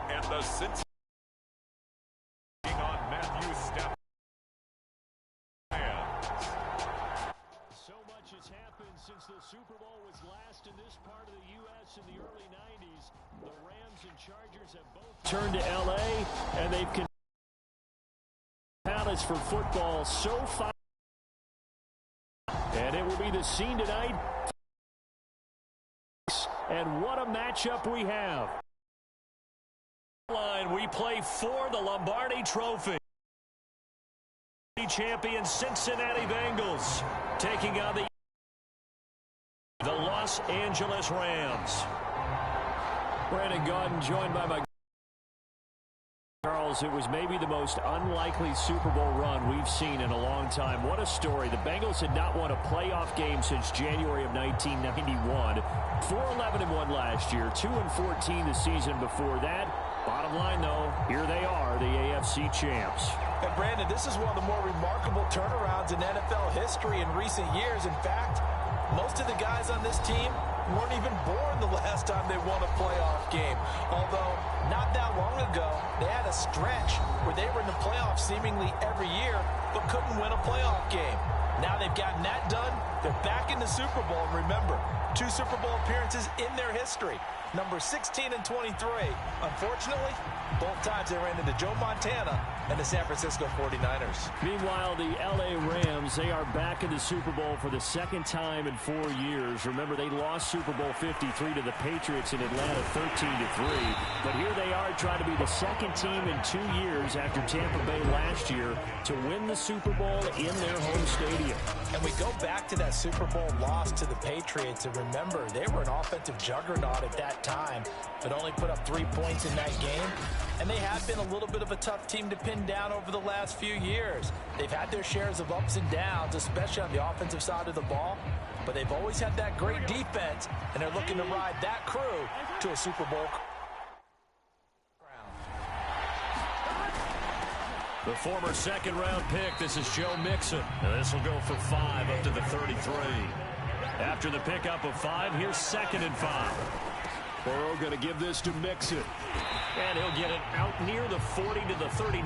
and the Cincinnati on Matthew Stafford. So much has happened since the Super Bowl was last in this part of the U.S. in the early 90s. The Rams and Chargers have both turned to L.A., and they've palace for football so far. And it will be the scene tonight. And what a matchup we have. We play for the Lombardi Trophy. Champion Cincinnati Bengals taking on the Los Angeles Rams. Brandon Gaudin joined by my Charles. It was maybe the most unlikely Super Bowl run we've seen in a long time. What a story. The Bengals had not won a playoff game since January of 1991. 4-11-1 last year, 2-14 the season before that. Bottom line, though, here they are, the AFC champs. And Brandon, this is one of the more remarkable turnarounds in NFL history in recent years. In fact, most of the guys on this team weren't even born the last time they won a playoff game. Although, not that long ago, they had a stretch where they were in the playoffs seemingly every year, but couldn't win a playoff game. Now they've gotten that done. They're back in the Super Bowl. And remember, 2 Super Bowl appearances in their history. Number 16 and 23. Unfortunately, both times they ran into Joe Montana and the San Francisco 49ers. Meanwhile, the L.A. Rams, they are back in the Super Bowl for the second time in 4 years. Remember, they lost Super Bowl 53 to the Patriots in Atlanta 13-3. But here they are trying to be the second team in 2 years after Tampa Bay last year to win the Super Bowl in their home stadium. And we go back to that Super Bowl loss to the Patriots, and remember, they were an offensive juggernaut at that time, but only put up 3 points in that game. And they have been a little bit of a tough team to pin down over the last few years. They've had their shares of ups and downs, especially on the offensive side of the ball, but they've always had that great defense, and they're looking to ride that crew to a Super Bowl crown. The former second-round pick, this is Joe Mixon. Now this will go for 5 up to the 33. After the pickup of 5, here's 2nd and 5. Burrow going to give this to Mixon. And he'll get it out near the 40 to the 39.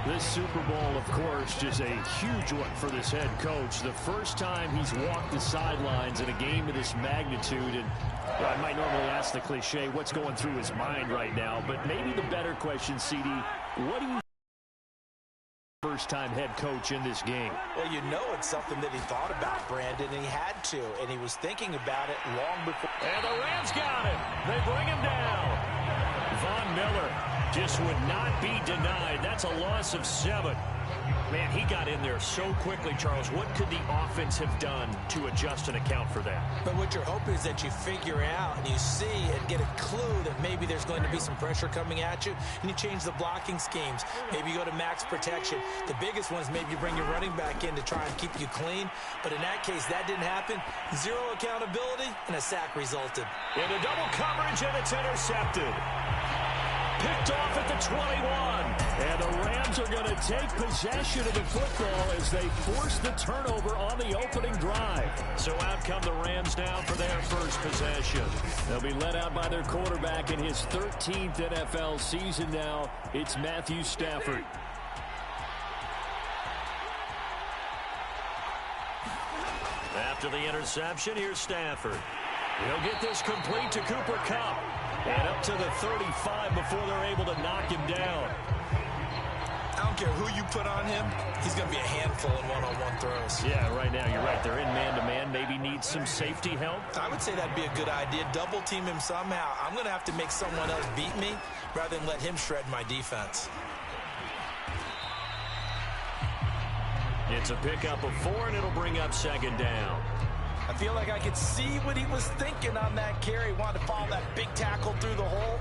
This Super Bowl, of course, is a huge one for this head coach. The first time he's walked the sidelines in a game of this magnitude. And I might normally ask the cliche, what's going through his mind right now? But maybe the better question, CD, what do you first-time head coach in this game? Well, you know it's something that he thought about, Brandon, and he had to, and he was thinking about it long before. And the Rams got it. They bring him down. Von Miller just would not be denied. That's a loss of 7. Man, he got in there so quickly, Charles. What could the offense have done to adjust and account for that? But what you're hoping is that you figure out and you see and get a clue that maybe there's going to be some pressure coming at you, and you change the blocking schemes. Maybe you go to max protection. The biggest one is maybe you bring your running back in to try and keep you clean. But in that case, that didn't happen. 0 accountability, and a sack resulted. Into double coverage, and it's intercepted. Picked off at the 21. And the Rams are going to take possession of the football as they force the turnover on the opening drive. So out come the Rams now for their first possession. They'll be led out by their quarterback in his 13th NFL season now. It's Matthew Stafford. After the interception, here's Stafford. He'll get this complete to Cooper Kupp. And up to the 35 before they're able to knock him down. I don't care who you put on him, he's going to be a handful in one-on-one throws. Yeah, right now, you're right. They're in man-to-man. Maybe needs some safety help. I would say that'd be a good idea. Double team him somehow. I'm going to have to make someone else beat me rather than let him shred my defense. It's a pickup of 4, and it'll bring up 2nd down. I feel like I could see what he was thinking on that carry. Wanted to follow that big tackle through the hole.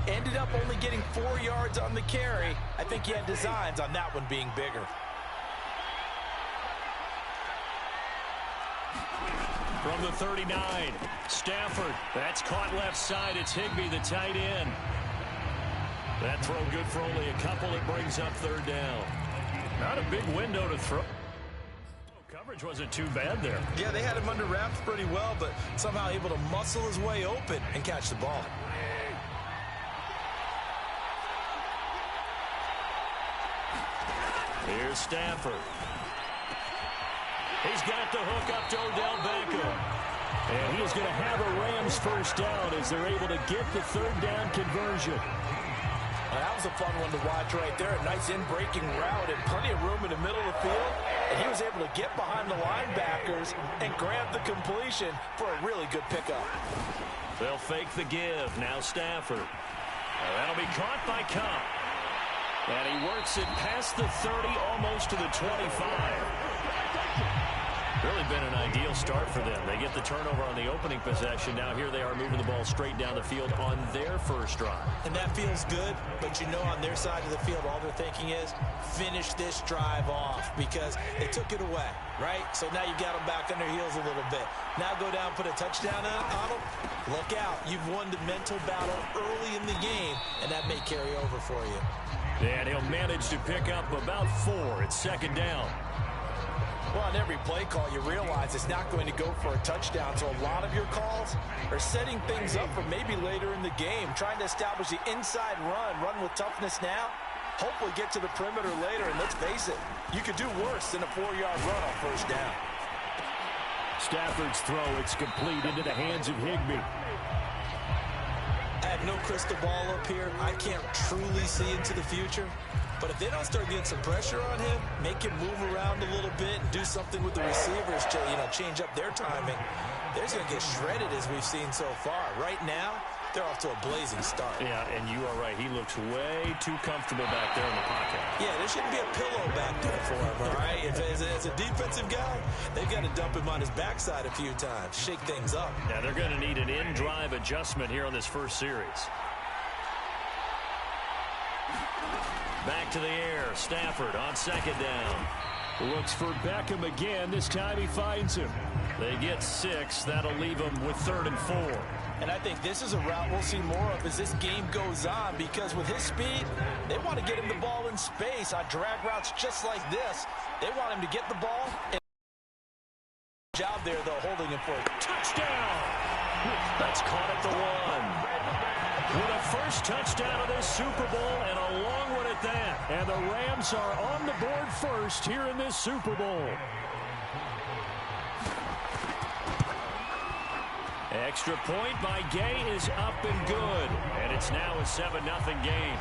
Ended up only getting 4 yards on the carry. I think he had designs on that one being bigger. From the 39, Stafford. That's caught left side. It's Higbee, the tight end. That throw good for only a couple. It brings up 3rd down. Not a big window to throw. Coverage wasn't too bad there. Yeah, they had him under wraps pretty well, but somehow able to muscle his way open and catch the ball. Here's Stafford. He's got the hook up to Odell Beckham. And he is going to have a Rams first down as they're able to get the third down conversion. Well, that was a fun one to watch right there. A nice in-breaking route and plenty of room in the middle of the field. And he was able to get behind the linebackers and grab the completion for a really good pickup. They'll fake the give. Now Stafford. That'll be caught by Cup. And he works it past the 30, almost to the 25. Really been an ideal start for them. They get the turnover on the opening possession. Now here they are moving the ball straight down the field on their first drive. And that feels good, but you know on their side of the field, all they're thinking is finish this drive off because they took it away, right? So now you've got them back on their heels a little bit. Now go down, put a touchdown on them. Look out. You've won the mental battle early in the game, and that may carry over for you. And he'll manage to pick up about 4. It's second down. Well, on every play call, you realize it's not going to go for a touchdown. So a lot of your calls are setting things up for maybe later in the game, trying to establish the inside run with toughness now, hopefully get to the perimeter later. And let's face it, you could do worse than a 4-yard run on first down. Stafford's throw, it's complete into the hands of Higbee. I have no crystal ball up here. I can't truly see into the future. But if they don't start getting some pressure on him, make him move around a little bit and do something with the receivers to, change up their timing, they're going to get shredded as we've seen so far. Right now, they're off to a blazing start. Yeah, and you are right. He looks way too comfortable back there in the pocket. Yeah, there shouldn't be a pillow back there for him, all right? As a defensive guy, they've got to dump him on his backside a few times, shake things up. Yeah, they're going to need an in-drive adjustment here on this first series. Back to the air. Stafford on second down. Looks for Beckham again. This time he finds him. They get 6. That'll leave them with 3rd and 4. And I think this is a route we'll see more of as this game goes on because with his speed, they want to get him the ball in space on drag routes just like this. They want him to get the ball. And job there, though, holding him for a touchdown. That's caught at the 1. With a first touchdown of this Super Bowl and a long one at that. And the Rams are on the board first here in this Super Bowl. Extra point by Gay is up and good. And it's now a 7-0 game.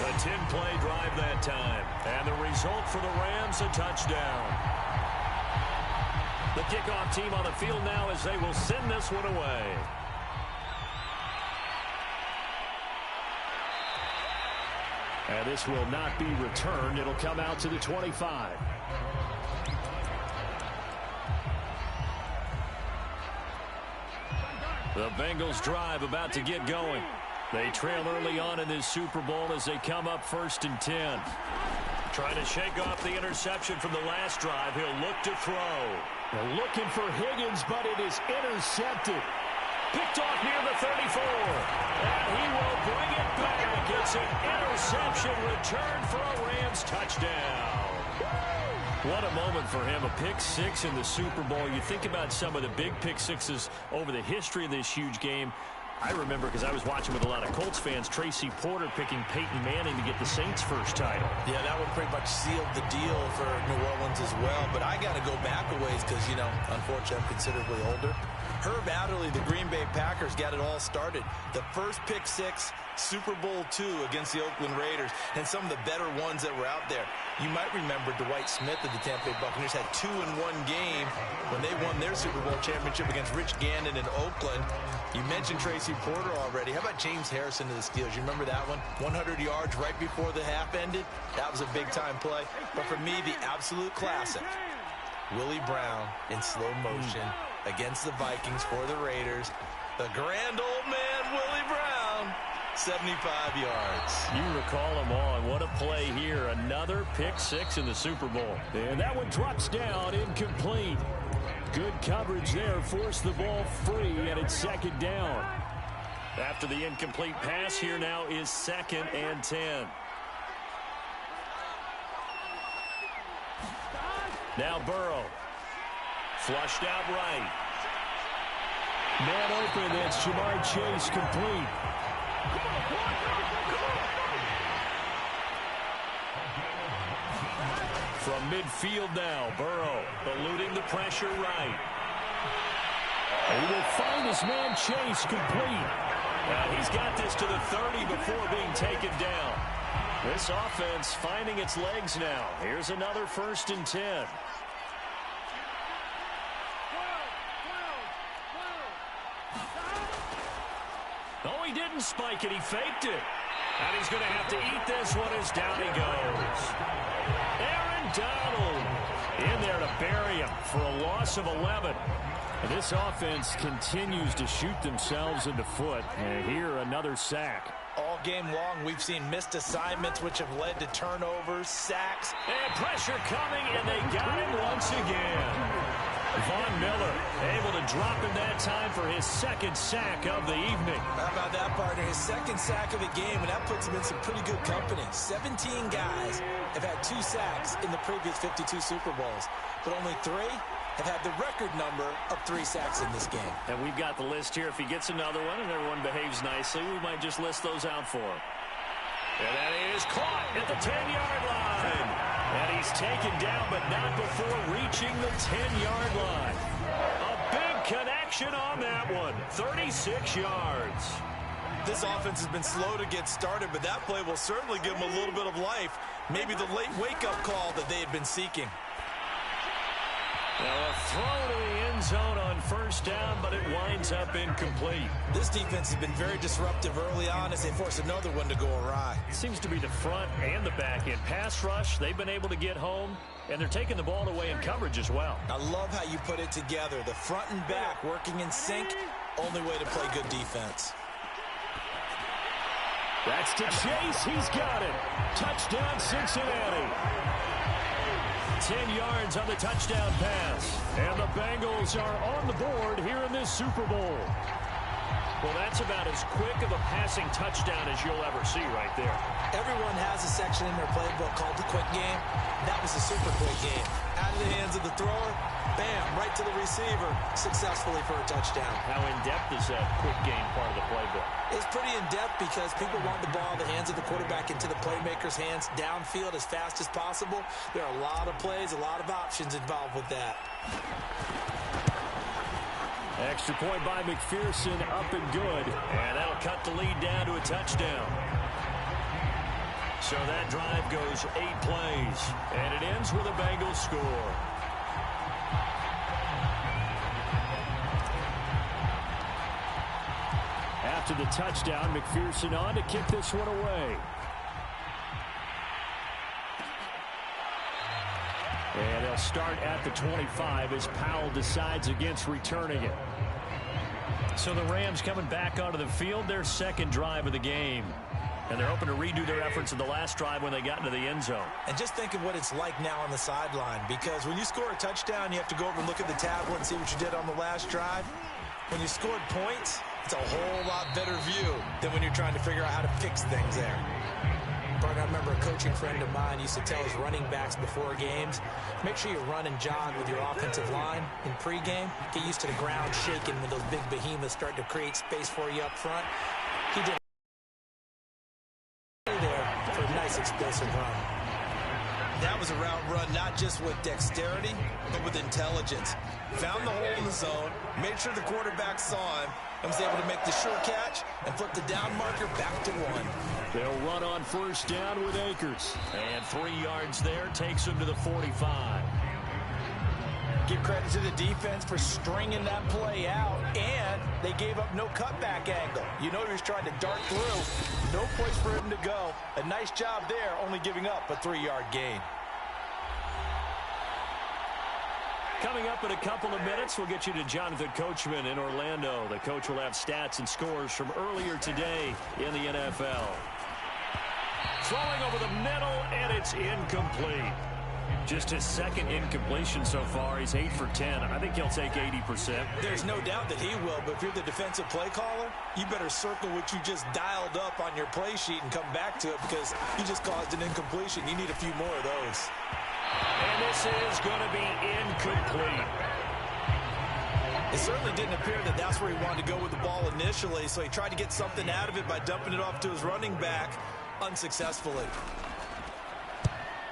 A 10-play drive that time. And the result for the Rams, a touchdown. The kickoff team on the field now as they will send this one away. And this will not be returned. It'll come out to the 25. The Bengals drive about to get going. They trail early on in this Super Bowl as they come up 1st and 10. Trying to shake off the interception from the last drive. He'll look to throw. They're looking for Higgins, but it is intercepted. Picked off near the 34. And he will bring it back. It's an interception return for a Rams touchdown. What a moment for him. A pick 6 in the Super Bowl. You think about some of the big pick 6s over the history of this huge game. I remember, because I was watching with a lot of Colts fans, Tracy Porter picking Peyton Manning to get the Saints' first title. Yeah, that one pretty much sealed the deal for New Orleans as well. But I got to go back a ways because, unfortunately, I'm considerably older. Herb Adderley, the Green Bay Packers, got it all started. The first pick 6, Super Bowl II against the Oakland Raiders, and some of the better ones that were out there. You might remember Dwight Smith of the Tampa Bay Buccaneers had 2 in one game when they won their Super Bowl championship against Rich Gannon in Oakland. You mentioned Tracy Porter already. How about James Harrison of the Steelers? You remember that one? 100 yards right before the half ended. That was a big-time play. But for me, the absolute classic, Willie Brown in slow motion against the Vikings for the Raiders. The grand old man, Willie Brown, 75 yards. You recall them all, and what a play here. Another pick 6 in the Super Bowl. And that one drops down, incomplete. Good coverage there, forced the ball free, and it's second down. After the incomplete pass, here now is 2nd and 10. Now Burrow. Flushed out right. Man open, that's Jamar Chase, complete. From midfield now, Burrow eluding the pressure right. He will find his man Chase complete. He's got this to the 30 before being taken down. This offense finding its legs now. Here's another 1st and 10. Oh, he didn't spike it. He faked it. And he's going to have to eat this one as down he goes. Aaron Donald in there to bury him for a loss of 11. And this offense continues to shoot themselves in the foot. And here, another sack. All game long, we've seen missed assignments, which have led to turnovers, sacks. And pressure coming, and they got him once again. Von Miller able to drop him that time for his 2nd sack of the evening. How about that, partner? His 2nd sack of the game, and that puts him in some pretty good company. 17 guys have had 2 sacks in the previous 52 Super Bowls, but only 3 have had the record number of 3 sacks in this game. And we've got the list here. If he gets another one and everyone behaves nicely, we might just list those out for him. And that is caught at the 10-yard line. And he's taken down, but not before reaching the 10-yard line. A big connection on that one. 36 yards. This offense has been slow to get started, but that play will certainly give them a little bit of life. Maybe the late wake-up call that they had been seeking. Now a throw to the end zone on 1st down, but it winds up incomplete. This defense has been very disruptive early on as they force another one to go awry. It seems to be the front and the back end. Pass rush, they've been able to get home, and they're taking the ball away in coverage as well. I love how you put it together. The front and back working in sync, only way to play good defense. That's to Chase. He's got it. Touchdown, Cincinnati. 10 yards on the touchdown pass. And the Bengals are on the board here in this Super Bowl. Well, that's about as quick of a passing touchdown as you'll ever see right there. Everyone has a section in their playbook called the quick game. That was a super quick game. Out of the hands of the thrower, bam, right to the receiver, successfully for a touchdown. How in-depth is that quick game part of the playbook? It's pretty in-depth because people want the ball in the hands of the quarterback into the playmaker's hands downfield as fast as possible. There are a lot of plays, a lot of options involved with that. Extra point by McPherson, up and good. And that'll cut the lead down to a touchdown. So that drive goes 8 plays. And it ends with a Bengals score. After the touchdown, McPherson on to kick this one away. And they'll start at the 25 as Powell decides against returning it. So the Rams coming back onto the field, their 2nd drive of the game. And they're hoping to redo their efforts in the last drive when they got into the end zone. And just think of what it's like now on the sideline, because when you score a touchdown, you have to go over and look at the tablet and see what you did on the last drive. When you scored points, it's a whole lot better view than when you're trying to figure out how to fix things there. But I remember a coaching friend of mine used to tell his running backs before games, make sure you run and jog with your offensive line in pregame. Get used to the ground shaking when those big behemoths start to create space for you up front. He did there for a nice explosive run. That was a route run not just with dexterity, but with intelligence. Found the hole in the zone, made sure the quarterback saw him, and was able to make the sure catch and flip the down marker back to 1. They'll run on 1st down with Akers. And 3 yards there takes him to the 45. Give credit to the defense for stringing that play out, and they gave up no cutback angle. You know he was trying to dart through. No place for him to go. A nice job there, only giving up a 3-yard gain. Coming up in a couple of minutes, we'll get you to Jonathan Coachman in Orlando. The coach will have stats and scores from earlier today in the NFL. Throwing over the middle, and it's incomplete. Just his 2nd incompletion so far. He's 8 for 10. I think he'll take 80%. There's no doubt that he will, but if you're the defensive play caller, you better circle what you just dialed up on your play sheet and come back to it, because you just caused an incompletion. You need a few more of those. And this is going to be incomplete. It certainly didn't appear that that's where he wanted to go with the ball initially, so he tried to get something out of it by dumping it off to his running back unsuccessfully.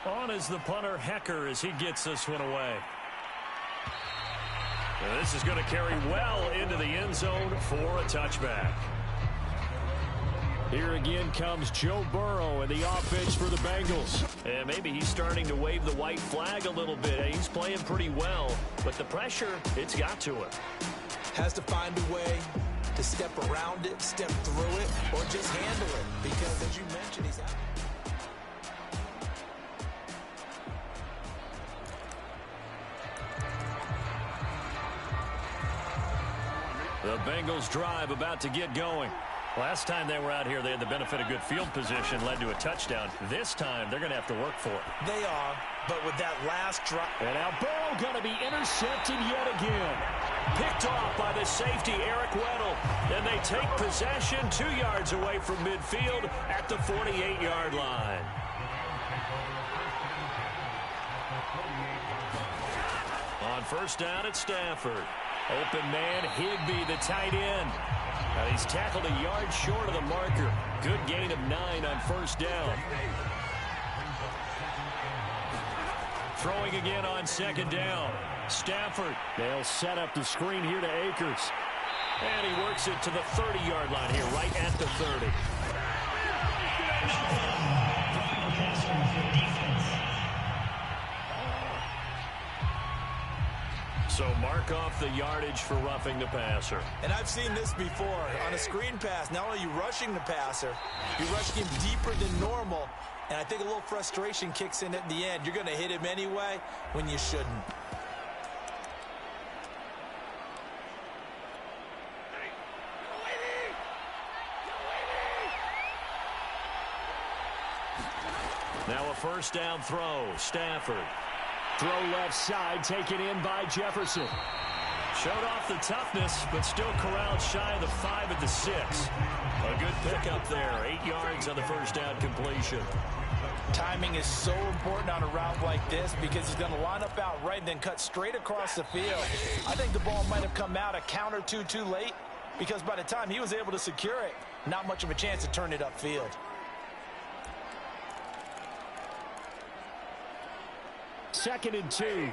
On is the punter, Hecker, as he gets this one away. And this is going to carry well into the end zone for a touchback. Here again comes Joe Burrow and the offense for the Bengals. And maybe he's starting to wave the white flag a little bit. He's playing pretty well, but the pressure, it's got to him. Has to find a way to step around it, step through it, or just handle it. Because, as you mentioned, he's out. The Bengals drive about to get going. Last time they were out here, they had the benefit of good field position, led to a touchdown. This time, they're going to have to work for it. They are, but with that last drive. And now Burrow going to be intercepted yet again. Picked off by the safety, Eric Weddle. Then they take possession 2 yards away from midfield at the 48-yard line. On first down, it's Stafford. Open man, Higbee, the tight end. Now he's tackled a yard short of the marker. Good gain of 9 on first down. Throwing again on second down. Stafford. They'll set up the screen here to Akers. And he works it to the 30-yard line here, right at the 30. So mark off the yardage for roughing the passer. And I've seen this before. On a screen pass, not only are you rushing the passer, you're rushing him deeper than normal. And I think a little frustration kicks in at the end. You're going to hit him anyway when you shouldn't. Now a first down throw. Stafford. Throw left side, taken in by Jefferson. Showed off the toughness, but still corralled shy of the 5 at the 6. A good pickup there. 8 yards on the first down completion. Timing is so important on a route like this because he's going to line up out right and then cut straight across the field. I think the ball might have come out a count or two too late because by the time he was able to secure it, not much of a chance to turn it upfield. Second and 2.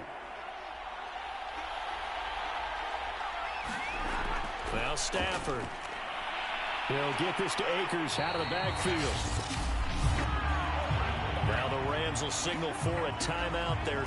Now Stafford. He'll get this to Akers out of the backfield. Now the Rams will signal for a timeout there.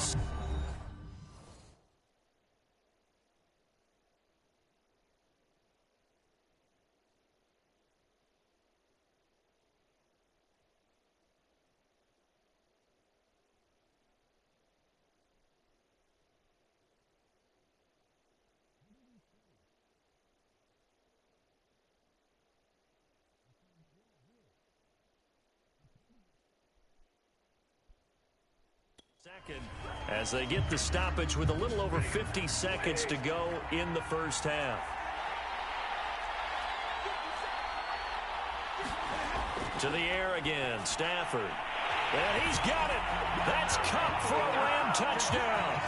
Second, as they get the stoppage with a little over 50 seconds to go in the first half. To the air again, Stafford. And he's got it. That's Cup for a Ram touchdown.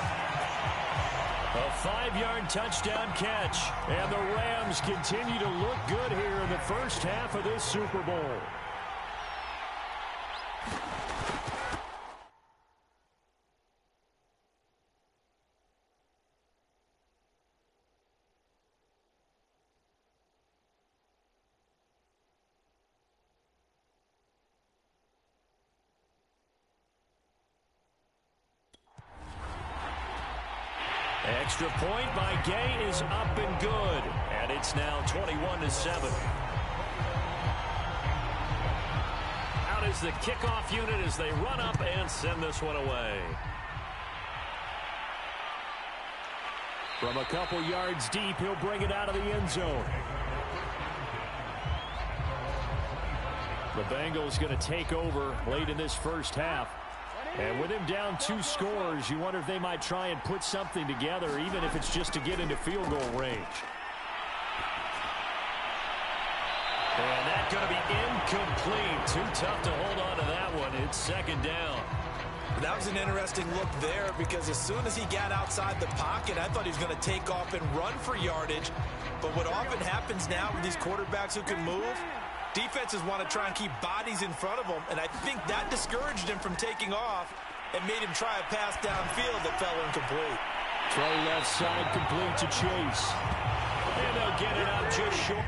A 5-yard touchdown catch. And the Rams continue to look good here in the first half of this Super Bowl. Extra point by Gay is up and good. And it's now 21-7. Out is the kickoff unit as they run up and send this one away. From a couple yards deep, he'll bring it out of the end zone. The Bengals going to take over late in this first half. And with him down 2 scores, you wonder if they might try and put something together, even if it's just to get into field goal range. And that's going to be incomplete. Too tough to hold on to that one. It's second down. That was an interesting look there because as soon as he got outside the pocket, I thought he was going to take off and run for yardage. But what often happens now with these quarterbacks who can move, defenses want to try and keep bodies in front of them, and I think that discouraged him from taking off. and made him try a pass downfield that fell incomplete. Throw left side complete to Chase. And they'll get it out just short.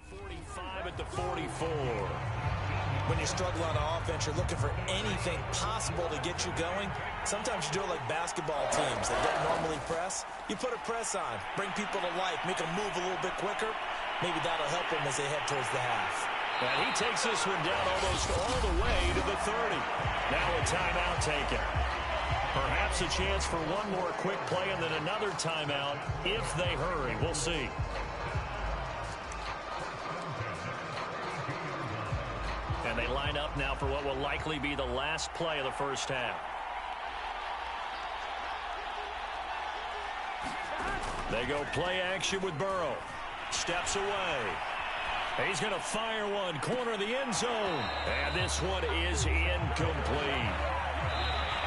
The 45 at the 44. When you struggle on offense, you're looking for anything possible to get you going. Sometimes you do it like basketball teams that don't normally press. You put a press on, bring people to life, make them move a little bit quicker. Maybe that'll help them as they head towards the half. And he takes this one down almost all the way to the 30. Now a timeout taken. Perhaps a chance for one more quick play and then another timeout if they hurry. We'll see. And they line up now for what will likely be the last play of the first half. They go play action with Burrow. Steps away. He's going to fire one. Corner of the end zone. And this one is incomplete.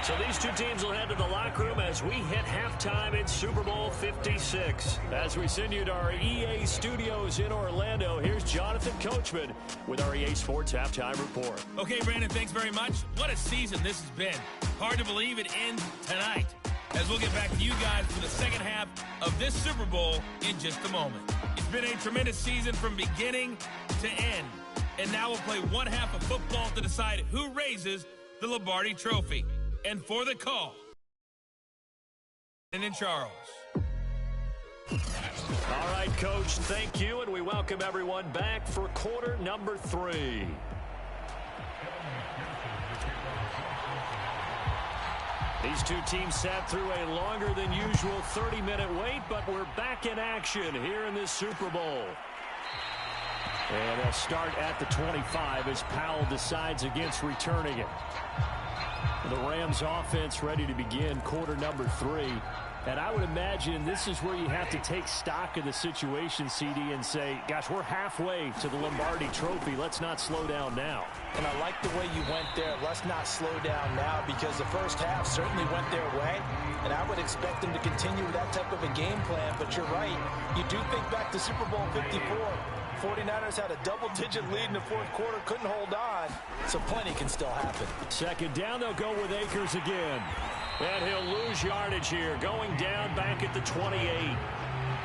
So these two teams will head to the locker room as we hit halftime in Super Bowl 56. As we send you to our EA studios in Orlando, here's Jonathan Coachman with our EA Sports Halftime Report. Okay, Brandon, thanks very much. What a season this has been. Hard to believe it ends tonight, as we'll get back to you guys for the second half of this Super Bowl in just a moment. It's been a tremendous season from beginning to end. And now we'll play one half of football to decide who raises the Lombardi Trophy. And for the call, and in Charles. All right, Coach, thank you, and we welcome everyone back for quarter number 3. These two teams sat through a longer than usual 30-minute wait, but we're back in action here in this Super Bowl. And they'll start at the 25 as Powell decides against returning it. The Rams offense ready to begin quarter number 3. And I would imagine this is where you have to take stock of the situation, CD, and say, gosh, we're halfway to the Lombardi Trophy. Let's not slow down now. And I like the way you went there. Let's not slow down now, because the first half certainly went their way. And I would expect them to continue with that type of a game plan. But you're right. You do think back to Super Bowl 54. 49ers had a double-digit lead in the fourth quarter, couldn't hold on, so plenty can still happen. Second down, they'll go with Akers again. And he'll lose yardage here, going down back at the 28.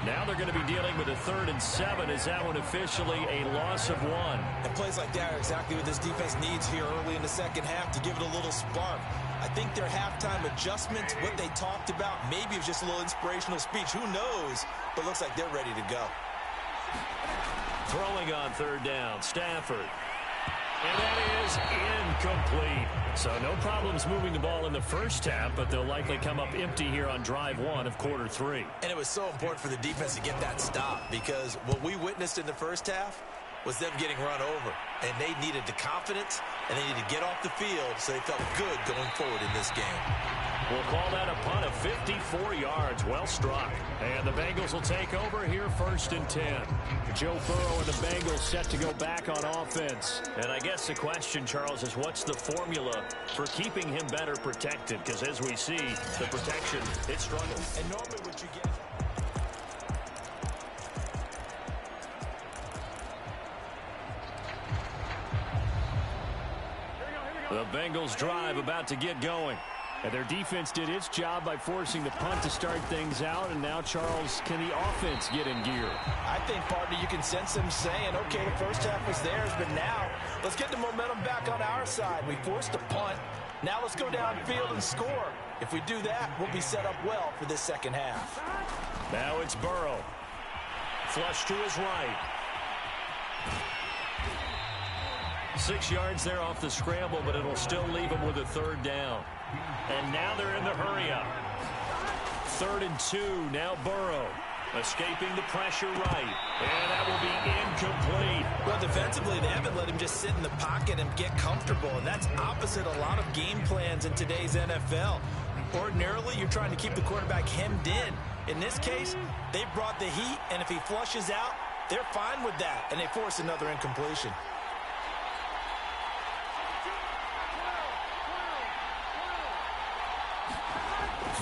Now they're going to be dealing with a 3rd and 7. Is that one officially a loss of 1? And plays like that are exactly what this defense needs here early in the second half to give it a little spark. I think their halftime adjustment, what they talked about, maybe it was just a little inspirational speech. Who knows? But looks like they're ready to go. Throwing on 3rd down, Stafford. And that is incomplete. So no problems moving the ball in the first half, but they'll likely come up empty here on drive 1 of quarter 3. And it was so important for the defense to get that stop, because what we witnessed in the first half was them getting run over. And they needed the confidence, and they needed to get off the field so they felt good going forward in this game. We'll call that a punt of 54 yards. Well struck. And the Bengals will take over here 1st and 10. Joe Burrow and the Bengals set to go back on offense. And I guess the question, Charles, is what's the formula for keeping him better protected? Because as we see, the protection, it struggles. And normally what you get... The Bengals drive about to get going. And their defense did its job by forcing the punt to start things out. And now, Charles, can the offense get in gear? I think, partner, you can sense them saying, okay, the first half was theirs, but now let's get the momentum back on our side. We forced a punt. Now let's go downfield and score. If we do that, we'll be set up well for this second half. Now it's Burrow. Flush to his right. 6 yards there off the scramble, but it'll still leave him with a 3rd down. And now they're in the hurry-up. 3rd and 2, now Burrow. Escaping the pressure right. And that will be incomplete. Well, defensively, they haven't let him just sit in the pocket and get comfortable, and that's opposite a lot of game plans in today's NFL. Ordinarily, you're trying to keep the quarterback hemmed in. In this case, they brought the heat, and if he flushes out, they're fine with that, and they force another incompletion.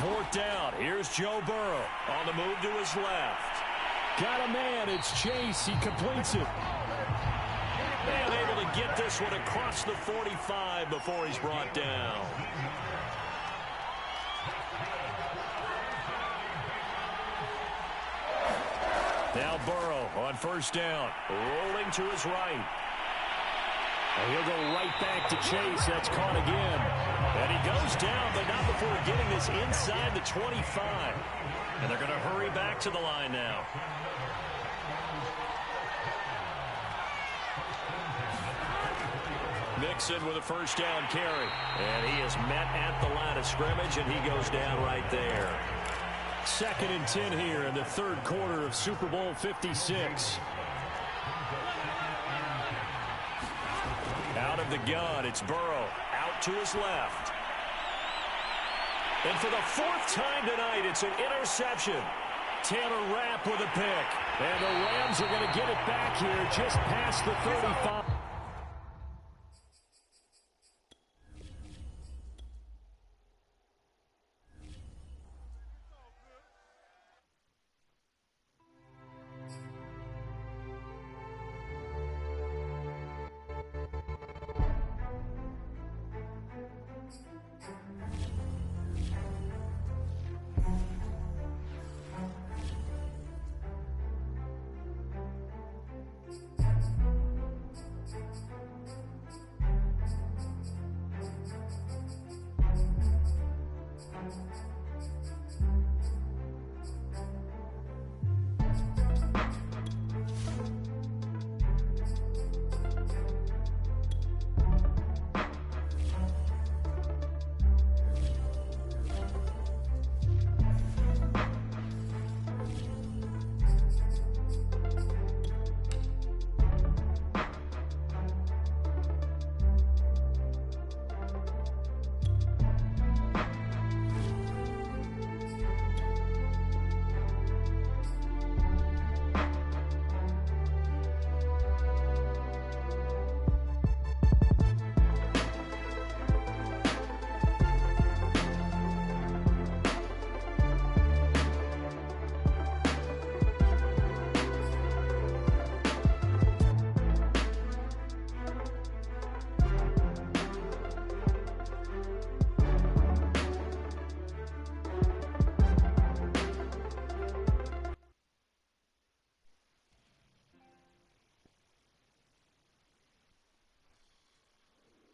Fourth down. Here's Joe Burrow on the move to his left. Got a man. It's Chase. He completes it. And able to get this one across the 45 before he's brought down. Now Burrow on first down. Rolling to his right. And he'll go right back to Chase. That's caught again. And he goes down, but not before getting this inside the 25. And they're going to hurry back to the line now. Mixon with a first down carry. And he is met at the line of scrimmage, and he goes down right there. 2nd and 10 here in the third quarter of Super Bowl 56. Out of the gun, it's Burrow. Out to his left. And for the 4th time tonight, it's an interception. Taylor Rapp with a pick. And the Rams are going to get it back here just past the 35.